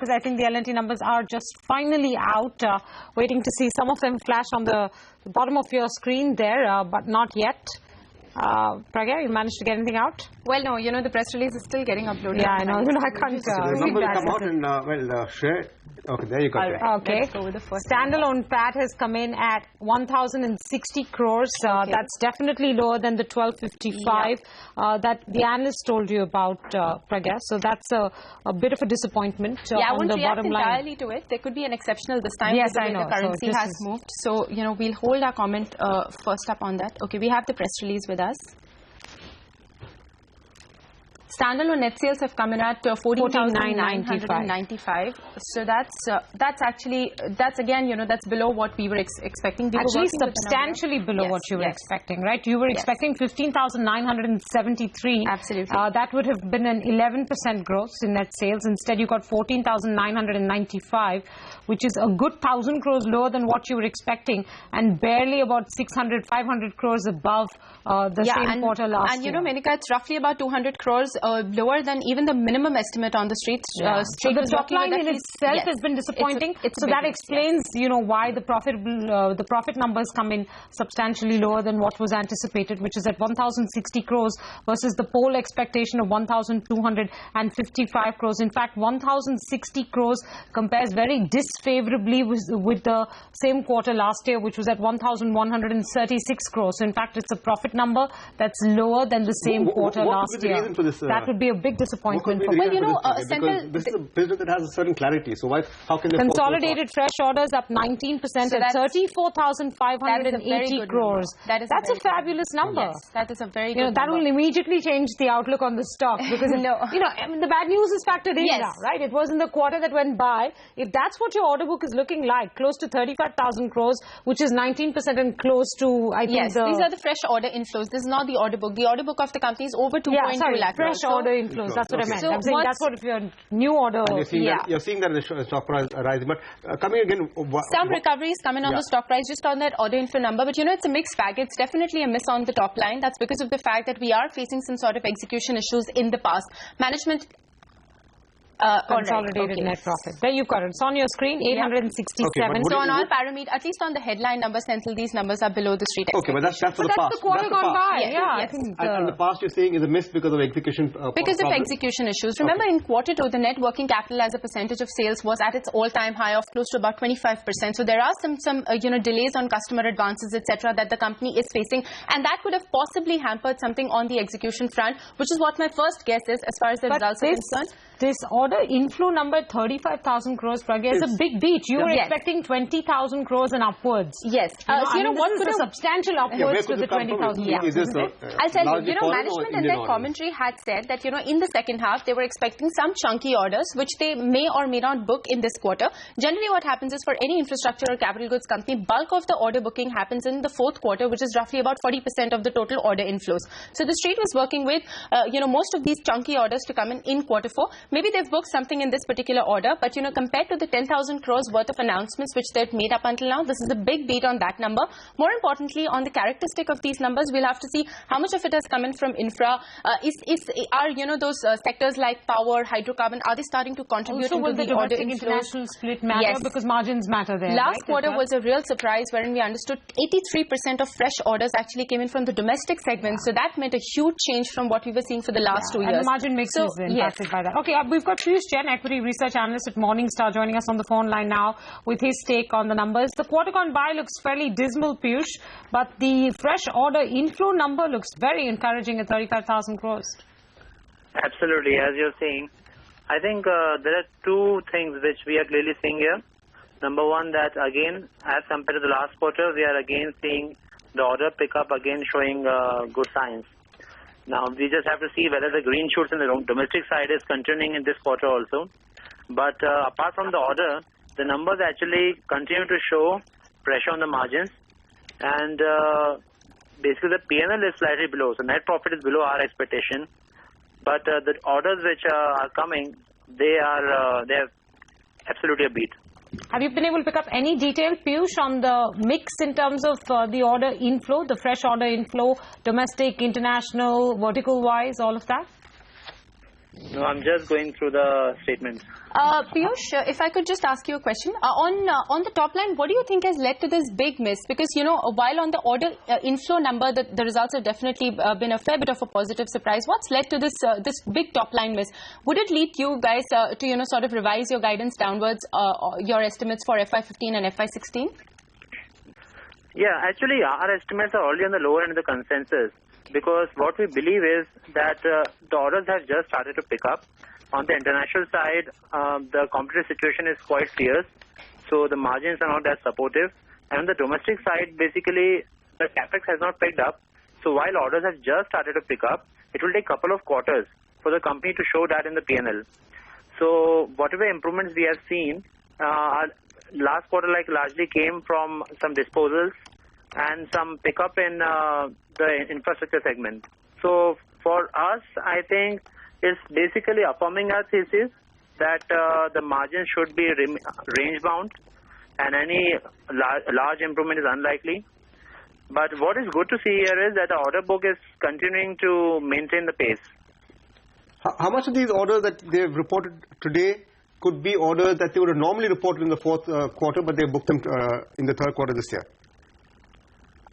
because I think the L&T numbers are just finally out. Waiting to see some of them flash on the bottom of your screen there, but not yet. Pragya, you managed to get anything out? Well, no, you know, the press release is still getting uploaded. Yeah, I know. I can't. The numbers come out and, share. Okay, there you go. Right. Okay. Let's go with the first Standalone PAT has come in at 1,060 crores. That's definitely lower than the 1,255 that the analyst told you about, Pragya. So that's a bit of a disappointment on the bottom line. Entirely to it. There could be an exceptional this time. Yes, the I know. The currency has moved. So, you know, we'll hold our comment first up on that. Okay, we have the press release with us. Standalone net sales have come in at 14,995. So that's again, you know, that's below what we were expecting. Actually, substantially below what you were expecting, right? You were expecting 15,973. Absolutely. That would have been an 11% growth in net sales. Instead, you got 14,995, which is a good 1,000 crores lower than what you were expecting, and barely about 600, 500 crores above the same quarter last year. And you know, Menika, it's roughly about 200 crores lower than even the minimum estimate on the street. So the top line in itself has been disappointing. So that explains, you know, why the profit numbers come in substantially lower than what was anticipated, which is at 1,060 crores versus the poll expectation of 1,255 crores. In fact, 1,060 crores compares very disfavorably with the same quarter last year, which was at 1,136 crores. So in fact, it's a profit number that's lower than the same quarter last year. That would be a big disappointment for well, you know, this is a business that has a certain clarity. So how can they consolidated fresh orders up 19% at 34,580 crores. That's a fabulous number. Yes, that is a very good that will immediately change the outlook on the stock because I mean, the bad news is factored in now, right? It was in the quarter that went by. If that's what your order book is looking like, close to 35,000 crores, which is 19% and close to, I think, these are the fresh order inflows. This is not the order book. The order book of the company is over 2.2 lakh. Fresh order inflows. That's what I meant. I'm saying that's what if you're new order. You're seeing that the stock price rising. But coming again, some recoveries coming on the stock price just on that order inflow number. But you know, it's a mixed bag. It's definitely a miss on the top line. That's because of the fact that we are facing some sort of execution issues in the past. Management. Consolidated net profit. There you've got it. It's on your screen, 867. So on all parameters, at least on the headline numbers, Senthil, these numbers are below the street. Okay, but that's for the past. That's the quarter gone by. I think and the past you're saying is a miss because of execution because of execution issues. Remember, in quarter 2, the net working capital as a percentage of sales was at its all-time high of close to about 25%. So there are some delays on customer advances, etc., that the company is facing, and that could have possibly hampered something on the execution front, which is what my first guess is as far as the results are concerned. This order inflow number 35,000 crores, Pragya, is a big beat. You were expecting 20,000 crores and upwards. Yes. You know what could a substantial upwards to the 20,000. I'll tell you, management in their commentary had said that, in the second half, they were expecting some chunky orders, which they may or may not book in this quarter. Generally, what happens is for any infrastructure or capital goods company, bulk of the order booking happens in the fourth quarter, which is roughly about 40% of the total order inflows. So the street was working with, most of these chunky orders to come in quarter 4. Maybe they've booked something in this particular order, but compared to the 10,000 crores worth of announcements which they've made up until now, this is a big beat on that number. More importantly, on the characteristic of these numbers, we'll have to see how much of it has come in from infra. Are those sectors like power, hydrocarbon, are they starting to contribute also into the order international split matter because margins matter there? Last quarter was a real surprise wherein we understood 83% of fresh orders actually came in from the domestic segment. So that meant a huge change from what we were seeing for the last 2 years. And the margin mix is impacted by that. Okay, we've got Piyush Jain, equity research analyst at Morningstar, joining us on the phone line now with his take on the numbers. The quarter gone by looks fairly dismal, Piyush, but the fresh order inflow number looks very encouraging at 35,000 crores. Absolutely, as you're saying. I think there are two things which we are clearly seeing here. Number one, that again, as compared to the last quarter, we are again seeing the order pickup again showing good signs. Now, we just have to see whether the green shoots in the domestic side is continuing in this quarter also. But apart from the order, the numbers actually continue to show pressure on the margins. And basically, the P&L is slightly below. So, net profit is below our expectation. But the orders which are coming, they have absolutely a beat. Have you been able to pick up any detail, Piyush, on the mix in terms of the order inflow, the fresh order inflow, domestic, international, vertical-wise, all of that? No, I'm just going through the statements. Piyush, if I could just ask you a question. On the top line, what do you think has led to this big miss? Because, while on the order inflow number, the results have definitely been a fair bit of a positive surprise. What's led to this big top line miss? Would it lead you guys to, sort of revise your guidance downwards, your estimates for FY15 and FY16? Yeah, actually, our estimates are already on the lower end of the consensus, because what we believe is that the orders have just started to pick up. On the international side, the competitive situation is quite fierce, so the margins are not that supportive. And on the domestic side, basically, the capex has not picked up. So while orders have just started to pick up, it will take a couple of quarters for the company to show that in the P&L. So whatever improvements we have seen, last quarter largely came from some disposals and some pickup in the infrastructure segment. So for us, I think it's basically affirming our thesis that the margin should be range bound and any large improvement is unlikely. But what is good to see here is that the order book is continuing to maintain the pace. How much of these orders that they've reported today could be orders that they would have normally reported in the fourth quarter, but they booked them in the third quarter this year?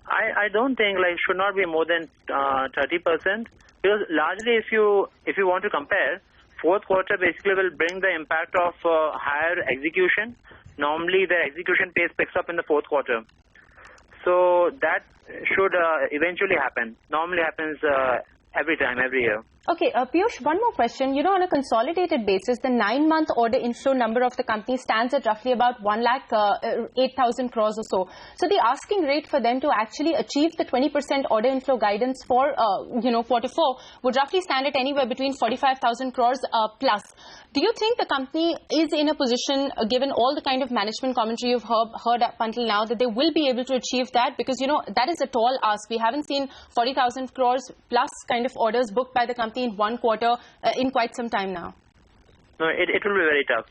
I don't think it should not be more than 30%, because largely if you want to compare, fourth quarter basically will bring the impact of higher execution. Normally the execution pace picks up in the fourth quarter, so that should eventually happen. Normally happens every year. Okay, Piyush, one more question. On a consolidated basis, the 9-month order inflow number of the company stands at roughly about 1,08,000 crores or so. So the asking rate for them to actually achieve the 20% order inflow guidance for, quarter 4 would roughly stand at anywhere between 45,000 crores plus. Do you think the company is in a position, given all the kind of management commentary you've heard up until now, that they will be able to achieve that? Because, that is a tall ask. We haven't seen 40,000 crores plus kind of orders booked by the company in one quarter in quite some time now. No, it will be very tough.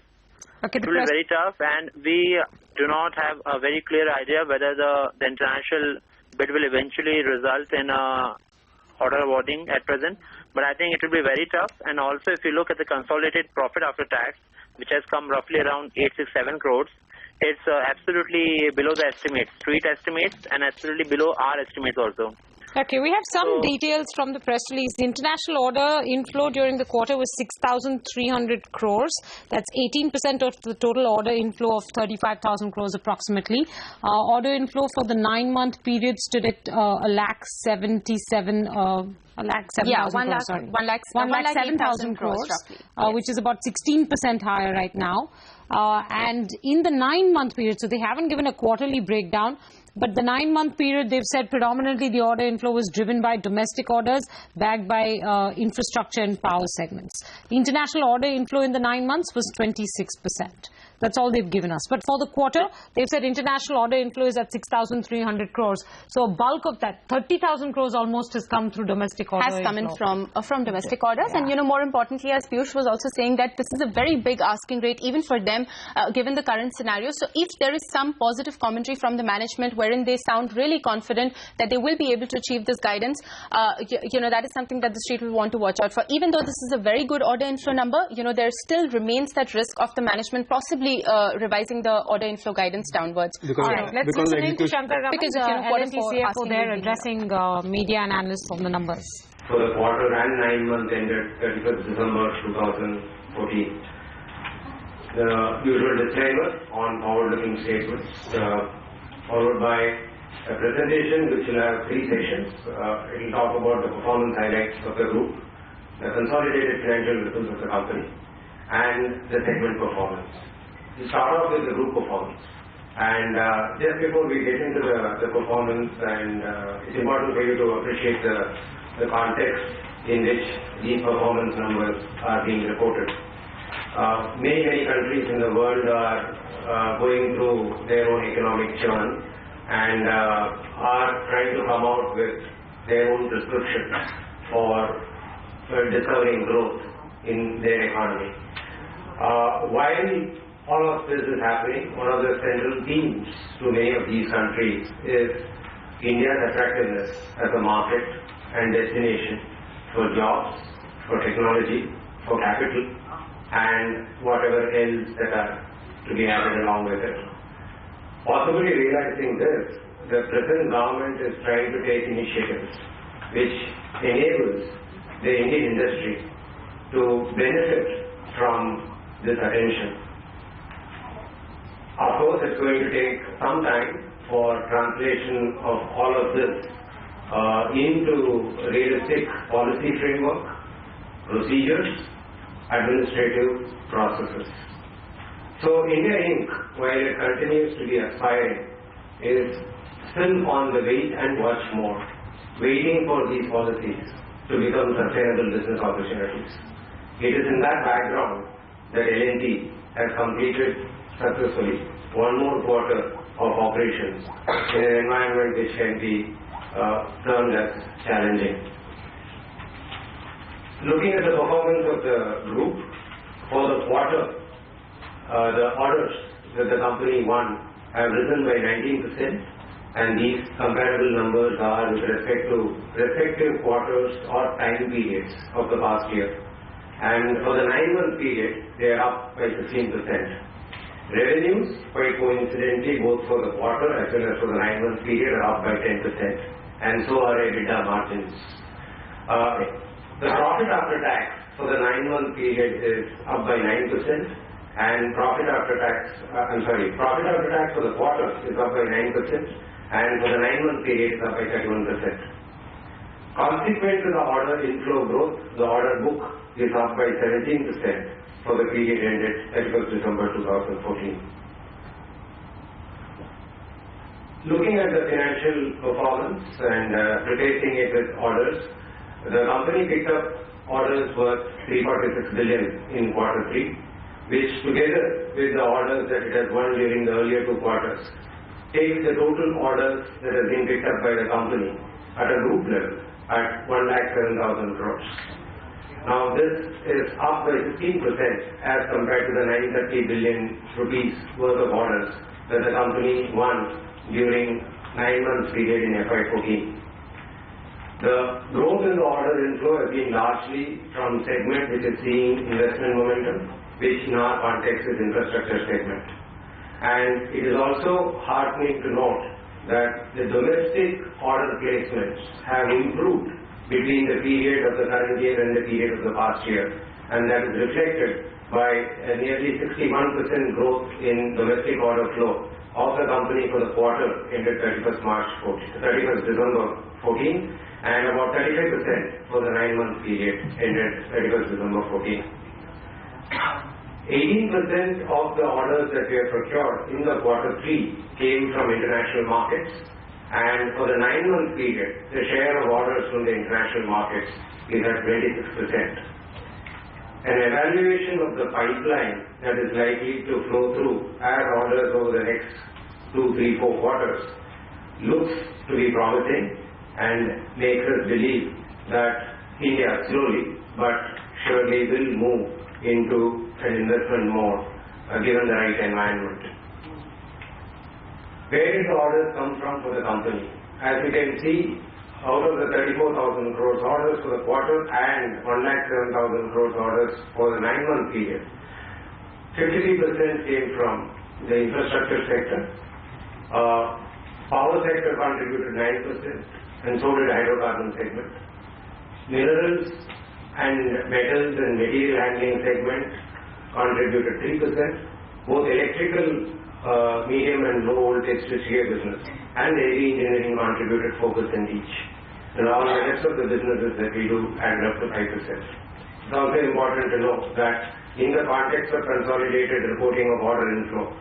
Okay, it will be very tough, and we do not have a very clear idea whether the international bid will eventually result in order awarding at present. But I think it will be very tough. And also, if you look at the consolidated profit after tax, which has come roughly around 867 crores, it's absolutely below the estimates, street estimates, and absolutely below our estimates also. Okay, we have some details from the press release. The international order inflow during the quarter was 6,300 crores. That's 18% of the total order inflow of 35,000 crores approximately. Order inflow for the 9-month period stood at 1,77,000 crores, which is about 16% higher right now. And in the 9-month period, so they haven't given a quarterly breakdown, but the 9-month period, they've said predominantly the order inflow was driven by domestic orders backed by infrastructure and power segments. The international order inflow in the 9 months was 26%. That's all they've given us. But for the quarter, they've said international order inflow is at 6,300 crores. So a bulk of that, 30,000 crores almost, has come through domestic orders. Has come in from domestic orders. Yeah. And, more importantly, as Piyush was also saying, that this is a very big asking rate, even for them, given the current scenario. So if there is some positive commentary from the management wherein they sound really confident that they will be able to achieve this guidance, that is something that the street will want to watch out for. Even though this is a very good order inflow number, there still remains that risk of the management possibly revising the order inflow guidance downwards. All right, let's listen in to Shankar Raman, because L&T CFO there, addressing media and analysts on the numbers. For the quarter and 9 months ended 31st December 2014. The usual disclaimer on forward-looking statements, followed by a presentation which will have 3 sections. It will talk about the performance highlights of the group, the consolidated financial results of the company, and the segment performance. We start off with the group performance. And just before we get into the performance, and it's important for you to appreciate the context in which these performance numbers are being reported. Many countries in the world are going through their own economic churn and are trying to come out with their own prescription for discovering growth in their economy. While all of this is happening, one of the central themes to many of these countries is India's attractiveness as a market and destination for jobs, for technology, for capital and whatever else that are to be added along with it. Possibly realizing this, the present government is trying to take initiatives which enables the Indian industry to benefit from this attention. Of course, it's going to take some time for translation of all of this into realistic policy framework, procedures, administrative processes. So India Inc., while it continues to be aspiring, is still on the wait and watch mode, waiting for these policies to become sustainable business opportunities. It is in that background that L&T has completed successfully one more quarter of operations in an environment which can be termed as challenging. Looking at the performance of the group for the quarter, the orders that the company won have risen by 19%, and these comparable numbers are with respect to respective quarters or time periods of the past year. And for the 9-month period, they are up by 15%. Revenues, quite coincidentally, both for the quarter as well as for the 9-month period, are up by 10%, and so are EBITDA margins. The profit after tax for the 9-month period is up by 9%, and profit after tax for the quarter is up by 9%, and for the 9-month period is up by 31%. Consequent to the order inflow growth, the order book is up by 17% for the period ended 31st December 2014. Looking at the financial performance and replacing it with orders, the company picked up orders worth 346 billion in quarter 3, which together with the orders that it has won during the earlier 2 quarters, takes the total orders that have been picked up by the company at a group level at 1,07,000 crores. Now this is up by 15% as compared to the 930 billion rupees worth of orders that the company won during 9 months period in FY14. The growth in the order inflow has been largely from segment which is seeing investment momentum, which in our context is infrastructure segment. And it is also heartening to note that the domestic order placements have improved between the period of the current year and the period of the past year, and that is reflected by a nearly 61% growth in domestic order flow of the company for the quarter ended 31st December 14, and about 35% for the 9-month period ended 31st December 14. 18% of the orders that we have procured in the quarter 3 came from international markets, and for the 9-month period, the share of orders from the international markets is at 26%. An evaluation of the pipeline that is likely to flow through as orders over the next 2, 3, 4 quarters looks to be promising and makes us believe that India slowly but surely will move into an investment mode given the right environment. Where did the orders come from for the company? As you can see, out of the 34,000 crores orders for the quarter and 1,07,000 crores orders for the 9-month period, 53% came from the infrastructure sector. Power sector contributed 9%, and so did hydrocarbon segment. Minerals and metals and material handling segment contributed 3%. Both electrical, medium and low voltage switchgear business and heavy engineering contributed 4% each. And all the rest of the businesses that we do added up to 5%. It's also important to note that in the context of consolidated reporting of order inflow,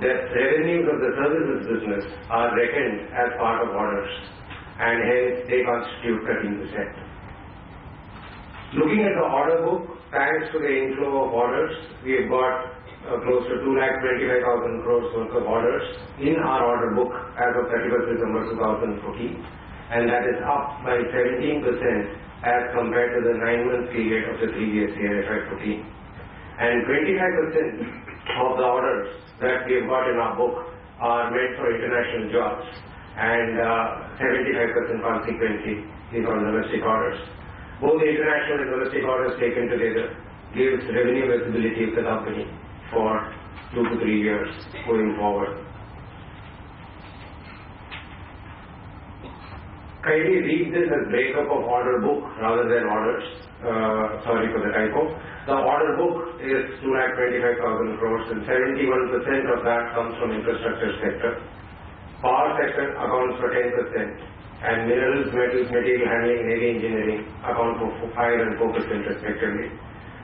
the revenues of the services business are reckoned as part of orders, and hence they constitute 13%. Looking at the order book, thanks to the inflow of orders, we have got close to 2,25,000 crores worth of orders in our order book as of 31st December 2014, and that is up by 17% as compared to the 9-month period of the previous year, FY14. And 25% of the orders that we have got in our book are meant for international jobs, and 75% consequently is on domestic orders. Both the international and domestic orders taken together gives revenue visibility of the company for 2 to 3 years going forward. Kindly read this as breakup of order book rather than orders. Sorry for the typo. The order book is 2,25,000 crores and 71% of that comes from infrastructure sector. Power sector accounts for 10% and minerals, metals, material handling, heavy engineering account for 5 and 4% respectively.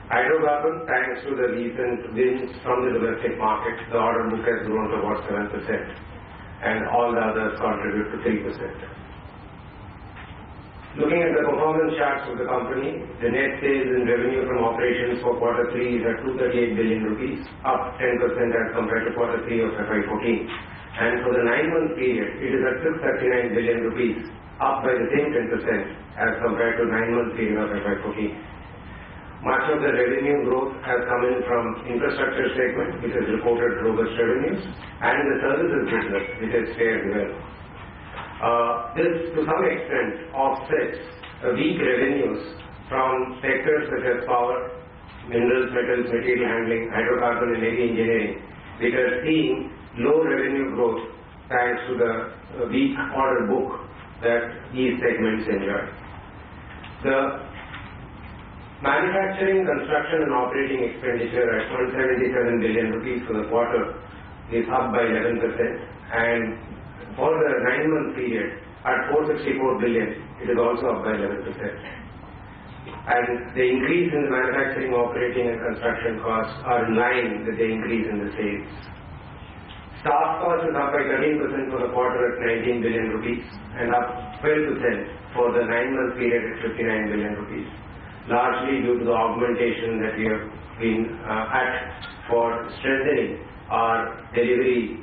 Hydrocarbon, thanks to the recent wins from the domestic market, the order book has grown to about 7% and all the others contribute to 3%. Looking at the performance charts of the company, the net sales and revenue from operations for quarter 3 is at 238 billion rupees, up 10% as compared to quarter 3 of FY14. And for the 9-month period, it is at 639 billion rupees, up by the same 10% as compared to 9-month period of FY14. Much of the revenue growth has come in from infrastructure segment, which has reported robust revenues, and the services business, which has fared well. This, to some extent, offsets weak revenues from sectors such as power, minerals, metals, material handling, hydrocarbon and heavy engineering, which are seeing low revenue growth thanks to the weak order book that these segments enjoy. The manufacturing, construction and operating expenditure at 177 billion rupees for the quarter is up by 11%, and for the 9-month period at 464 billion, it is also up by 11%. And the increase in the manufacturing, operating and construction costs are in line with the increase in the sales. Staff cost is up by 13% for the quarter at 19 billion rupees and up 12% for the 9-month period at 59 billion rupees, largely due to the augmentation that we have been at for strengthening our delivery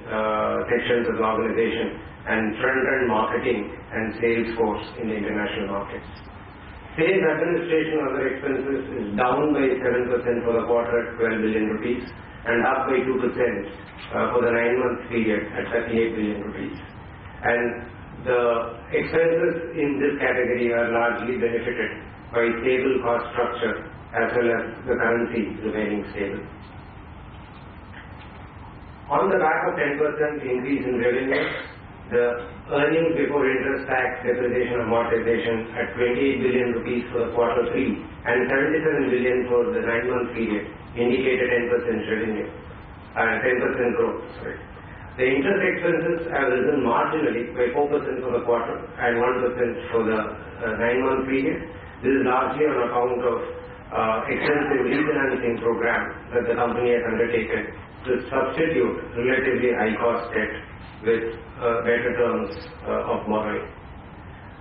sections of the organization and front-end marketing and sales force in the international markets. Sales administration and other expenses is down by 7% for the quarter at 12 billion rupees and up by 2% for the 9-month period at 38 billion rupees. And the expenses in this category are largely benefited by stable cost structure as well as the currency remaining stable. On the back of 10% increase in revenues, the earnings before interest, tax, depreciation, amortization at 28 billion rupees for the quarter 3 and 77 billion for the 9-month period indicated 10% revenue and 10% growth. Sorry. The interest expenses have risen marginally by 4% for the quarter and 1% for the 9-month period. This is largely on account of extensive refinancing program that the company has undertaken to substitute relatively high-cost debt with better terms of borrowing.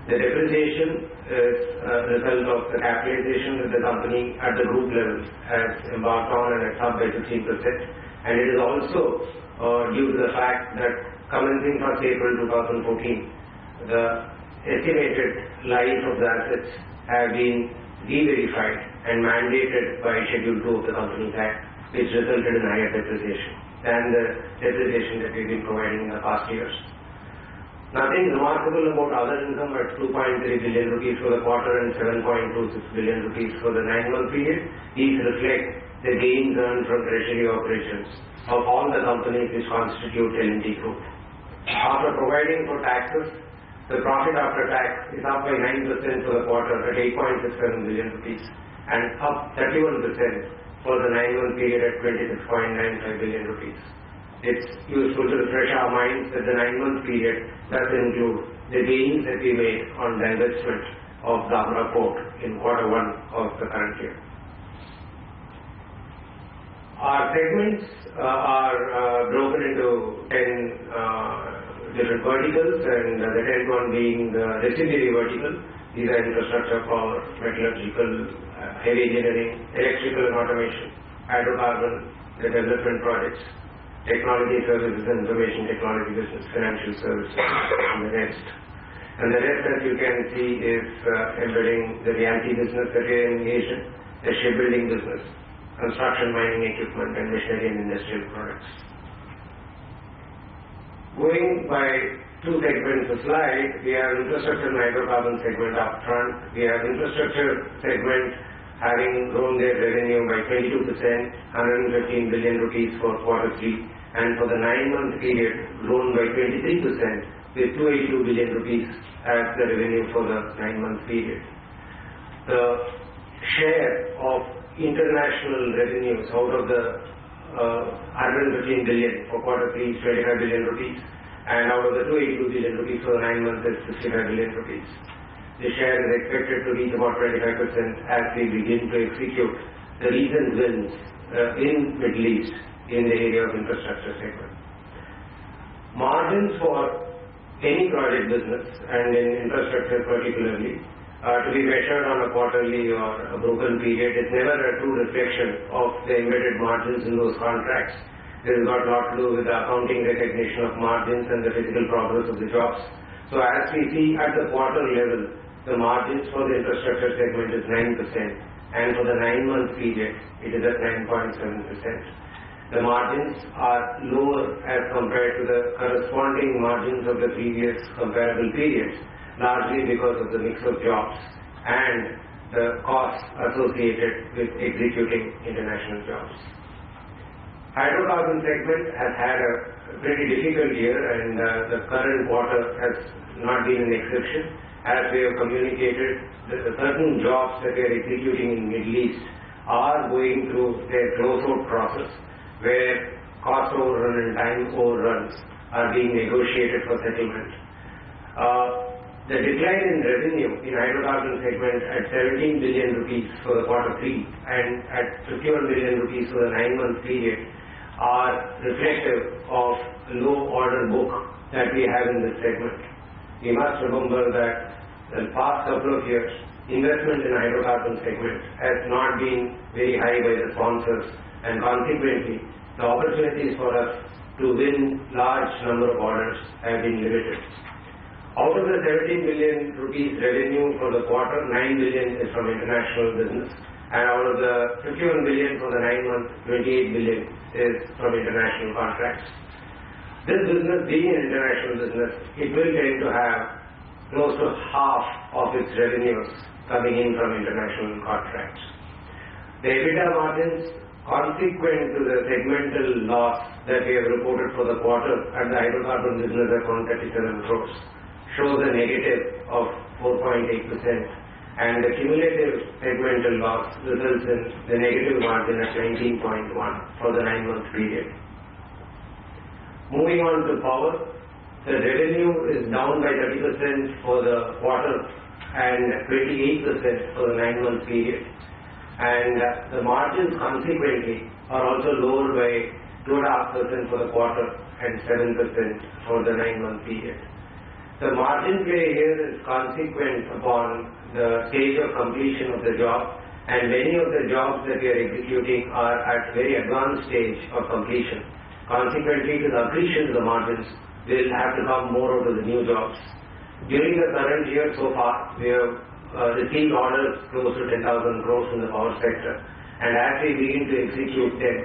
The depreciation is a result of the capitalization that the company at the group level has embarked on and it's up by 15%. And it is also due to the fact that commencing 1st April 2014, the estimated life of the assets have been re-verified and mandated by Schedule 2 of the Companies Act, which resulted in higher depreciation than the depreciation that we've been providing in the past years. Nothing remarkable about other income at 2.3 billion rupees for the quarter and 7.26 billion rupees for the 9-month period. These reflect the gains earned from treasury operations of all the companies which constitute L&T Group. After providing for taxes, the profit after tax is up by 9% for the quarter at 8.67 billion rupees and up 31% for the 9-month period at 26.95 billion rupees. It's useful to refresh our minds that the 9-month period does include the gains that we made on divestment of Dhamra Port in quarter 1 of the current year. Our segments are broken into 10 different verticals, and the 10th one being the residuary vertical. These are infrastructure, power, metallurgical, heavy engineering, electrical and automation, hydrocarbon, the development projects, technology services and information technology business, financial services, and the rest. And the rest, as you can see, is embedding the realty business that we are engaged in, the shipbuilding business, construction, mining equipment, and machinery and industrial products. Going by 2 segments of slide, we have infrastructure and hydrocarbon segment up front. We have infrastructure segment having grown their revenue by 22%, 115 billion rupees for quarter 3, and for the 9-month period grown by 23% with 282 billion rupees as the revenue for the 9-month period. The share of international revenues out of the 115 billion for quarter 3 is 25 billion rupees, and out of the 282 billion rupees for the 9 months is 65 billion rupees. The share is expected to reach about 25% as we begin to execute the recent wins in Middle East in the area of infrastructure segment. Margins for any project business, and in infrastructure particularly, to be measured on a quarterly or a broken period is never a true reflection of the embedded margins in those contracts. This has got a lot to do with the accounting recognition of margins and the physical progress of the jobs. So as we see at the quarter level, the margins for the infrastructure segment is 9%, and for the 9-month period, it is at 9.7%. The margins are lower as compared to the corresponding margins of the previous comparable periods, largely because of the mix of jobs and the costs associated with executing international jobs. Hydrocarbon segment has had a pretty difficult year, and the current quarter has not been an exception. As we have communicated, the certain jobs that we are executing in Middle East are going through their close-out process, where cost overrun and time overruns are being negotiated for settlement. The decline in revenue in hydrocarbon segment at 17 billion rupees for the quarter 3 and at 51 billion rupees for the 9-month period are reflective of low order book that we have in this segment. We must remember that the past couple of years, investment in hydrocarbon segment has not been very high by the sponsors, and consequently, the opportunities for us to win large number of orders have been limited. Out of the 17 billion rupees revenue for the quarter, 9 billion is from international business, and out of the 51 billion for the 9 months, 28 billion is from international contracts. This business, being an international business, it will tend to have close to half of its revenues coming in from international contracts. The EBITDA margins, consequent to the segmental loss that we have reported for the quarter at the hydrocarbon business account 37 crores, shows a negative of 4.8%, and the cumulative segmental loss results in the negative margin at 19.1 for the 9-month period. Moving on to power, the revenue is down by 30% for the quarter and 28% for the 9-month period, and the margins consequently are also lower by 2.5% for the quarter and 7% for the 9-month period. The margin play here is consequent upon the stage of completion of the job, and many of the jobs that we are executing are at very advanced stage of completion. Consequently, the accretion to the margins will have to come more out of the new jobs. During the current year so far, we have received orders close to 10,000 crores in the power sector, and as we begin to execute them,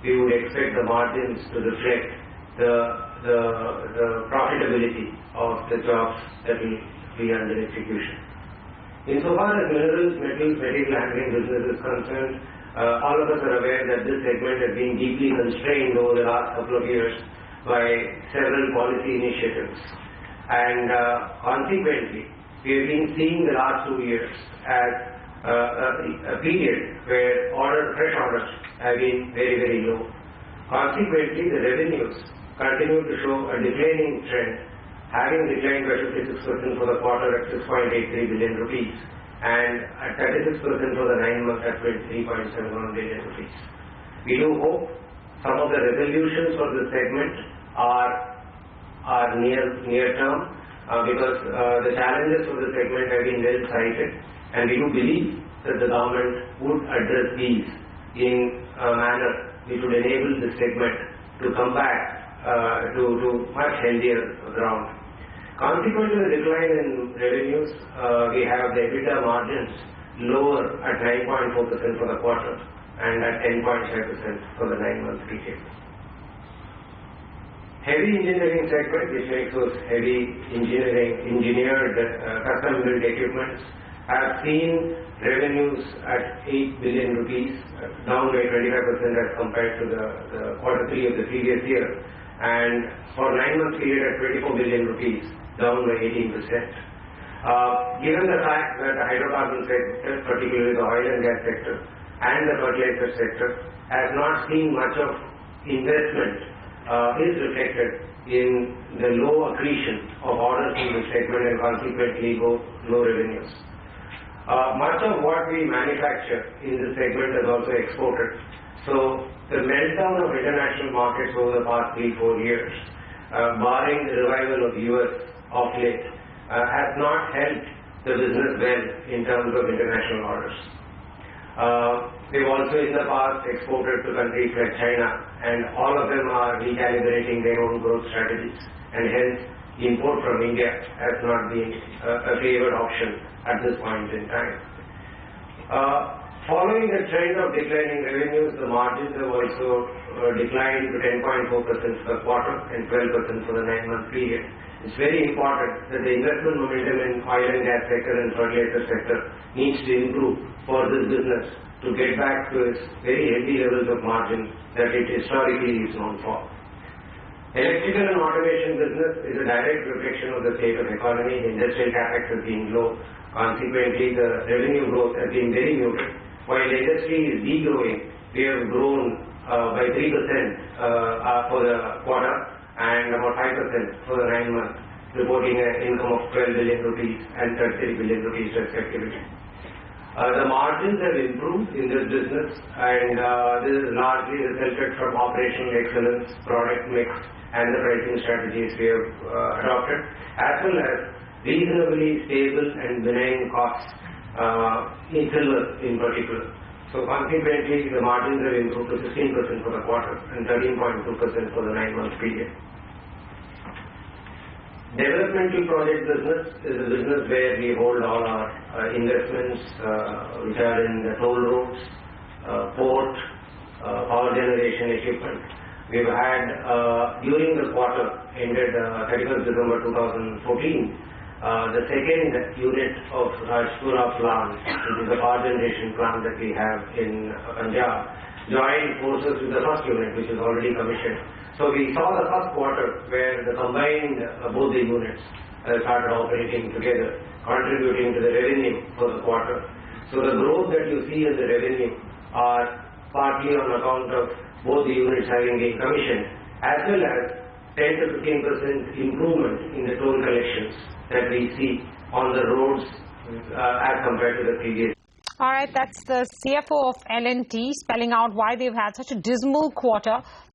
we would expect the margins to reflect the profitability of the jobs that will be under execution. Insofar as minerals, metals, material handling business is concerned, all of us are aware that this segment has been deeply constrained over the last couple of years by several policy initiatives, and consequently, we have been seeing the last 2 years as a period where fresh orders have been very, very low. Consequently, the revenues continue to show a declining trend, having declined by 56% for the quarter at 6.83 billion rupees and at 36% for the 9 months at 23.71 billion rupees. We do hope some of the resolutions for this segment are near term because the challenges for the segment have been well cited, and we do believe that the government would address these in a manner which would enable this segment to come back to much healthier ground. Consequent to the decline in revenues, we have the EBITDA margins lower at 9.4% for the quarter and at 10.5% for the 9-month period. Heavy engineering segment, which makes those heavy engineered custom-built equipment, have seen revenues at 8 billion rupees, down by 25% as compared to the quarter 3 of the previous year, and for 9-month period at 24 billion rupees, down by 18%. Given the fact that the hydrocarbon sector, particularly the oil and gas sector and the fertilizer sector, has not seen much of investment, is reflected in the low accretion of orders in the segment and consequently low revenues. Much of what we manufacture in this segment is also exported. So the meltdown of international markets over the past 3-4 years, barring the revival of US of late, has not helped the business well in terms of international orders. We've also in the past exported to countries like China, and all of them are recalibrating their own growth strategies, and hence import from India has not been a favored option at this point in time. Following the trend of declining revenues, the margins have also declined to 10.4% for the quarter and 12% for the 9-month period. It's very important that the investment momentum in oil and gas sector and fertilizer sector needs to improve for this business to get back to its very healthy levels of margin that it historically is known for. Electrical and automation business is a direct reflection of the state of economy. The industrial capex has been low. Consequently, the revenue growth has been very muted. While the industry is degrowing, we have grown by 3% for the quarter and about 5% for the 9 months, reporting an income of 12 billion rupees and 33 billion rupees respectively. The margins have improved in this business, and this is largely resulted from operational excellence, product mix, and the pricing strategies we have adopted, as well as reasonably stable and benign costs in silver in particular. So consequently, the margins have improved to 15% for the quarter and 13.2% for the 9-month period. Developmental project business is a business where we hold all our investments which are in the toll roads, port, power generation equipment. We've had, during the quarter ended 31st December 2014, the second unit of Rajpura plant, which is a power generation plant that we have in Punjab, joined forces with the first unit, which is already commissioned. So we saw the first quarter where the combined both the units started operating together, contributing to the revenue for the quarter. So the growth that you see in the revenue are partly on account of both the units having been commissioned, as well as 10 to 15% improvement in the toll collections that we see on the roads as compared to the previous. All right, that's the CFO of L&T spelling out why they've had such a dismal quarter.